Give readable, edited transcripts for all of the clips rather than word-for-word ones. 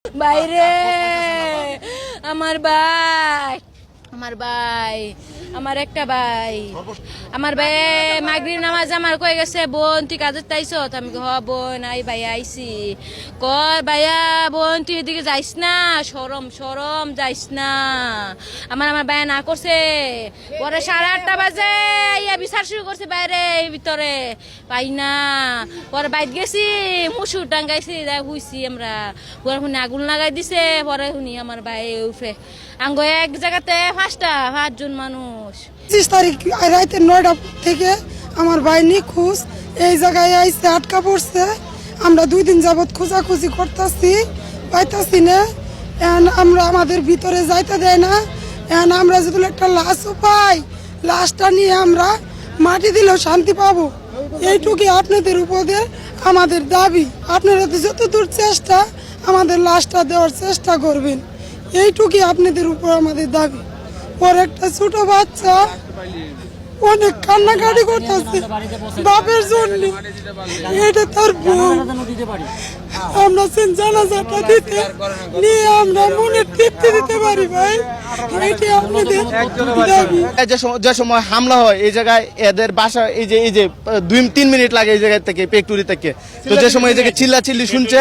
বাইরে আমার ভাই আমার একটা ভাই মাগরিব নামাজ আমার কয়ে গেছে বোন তুই কাজে তাইছ আমি হ বোন আই ভাই আইসি কয় ভাইয়া বোন তুই এদিকে যাইস না সরম যাইস না আমার ভাইয়া না করছে পরে 8:30 বাজে ইয়া বিচার শুরু করছে বাইরে ভিতরে পাই না পরে বাইত গেছি মুসুর টাঙ্গাইছি যাই হুইছি আমরা পরে শুনি আগুন লাগাই দিছে পরে শুনি আমার ভাই উঠে আঙ্গ এক জায়গাতে 5জন মানুষ 25 তারিখ রাতে 9টা থেকে আমার ভাই নিখোঁজ এই জায়গায় আইসে আটকা পড়ছে। আমরা 2 দিন যাবত খোঁজাখুঁজি করতেছি পাইতাছি না। আমরা আমাদের ভিতরে যাইতে দেয় না। আমরা যদি একটা লাশও পাই লাশটা নিয়ে আমরা মাটি দিলেও শান্তি পাবো। এইটুকুই আপনাদের উপরে আমাদের দাবি। আপনারা তো যতদূর চেষ্টা আমাদের লাশটা দেওয়ার চেষ্টা করবেন, এইটুকুই আপনাদের উপর আমাদের দাবি। ওর একটা ছোট বাচ্চা অনেক কান্নাকাটি করতেছে বাপের জন্য, এটা তার বউ। আমরা জানাজাটা দিতে নিয়ে আমরা মনে তৃপ্তি দিতে পারি ভাই, এটি আপনাদের দাবি। যে সময় হামলা হয় এই জায়গায় এদের বাসা এই যে 2-3 মিনিট লাগে এই জায়গা থেকে পেকটুরি থেকে, তো যে সময় এই জায়গায় চিল্লাচিল্লি শুনছে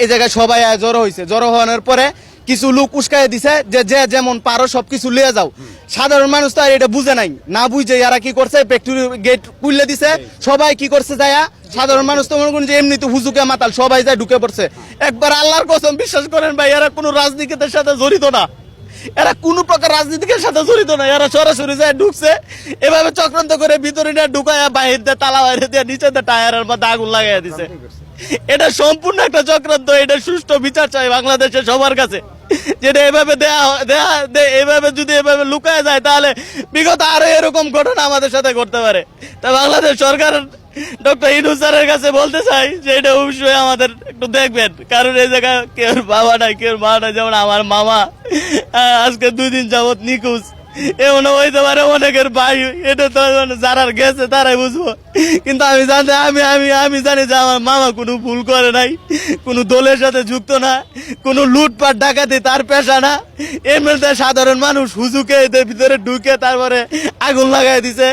এই জায়গায় সবাই জড়ো হয়েছে। জড়ো হওয়ার পরে কিছু লোক উস্কাই দিছে যে যেমন পারো সবকিছু লিয়ে যাও। সাধারণ মানুষ তো আর এটা বুঝে নাই, না বুঝে এরা কি করছে ফ্যাক্টরি গেট খুলে দিছে। সবাই কি করছে যায়া সাধারণ মানুষ তো মনে করেন যে এমনি তো হুজুকে মাতাল সবাই যায় ঢুকে পড়ছে। একবার আল্লাহর কসম বিশ্বাস করেন ভাই, এরা কোনো রাজনীতির সাথে জড়িত না, এরা কোনো প্রকার রাজনীতির সাথে জড়িত না। এরা সরাসরি যায় ঢুকছে এভাবে চক্রান্ত করে ভিতরে নিয়ে ঢুকায়া বাহির দিয়ে তালা বাইরে দিয়ে নিচে দিয়ে টায়ারের মধ্যে আগুন লাগাইয়া দিছে। এটা সম্পূর্ণ একটা চক্রান্ত। এটা সুষ্ঠু বিচার চাই বাংলাদেশের সবার কাছে। যেটা এভাবে এভাবে যদি এভাবে লুকায় যায় তাহলে বিগত আরো এরকম ঘটনা আমাদের সাথে ঘটতে পারে। তা বাংলাদেশ সরকার ডক্টর ইউনূস স্যারের কাছে বলতে চাই যে এটা অবশ্যই আমাদের একটু দেখবেন, কারণ এই জায়গায় কেউ বাবা নাই কেউ মা নাই। যেমন আমার মামা আজকে 2 দিন যাবত নিখোঁজ, এমন হইতে পারে অনেকের ভাই। এটা তো যারা গেছে তারাই বুঝবো, কিন্তু আমি জানি যে আমার মামা কোনো ভুল করে নাই, কোনো দলের সাথে যুক্ত না, কোনো লুটপাট ডাকাতি তার পেশা না। এমনিতে সাধারণ মানুষ হুজুকে এদের ভিতরে ঢুকে তারপরে আগুন লাগাই দিছে।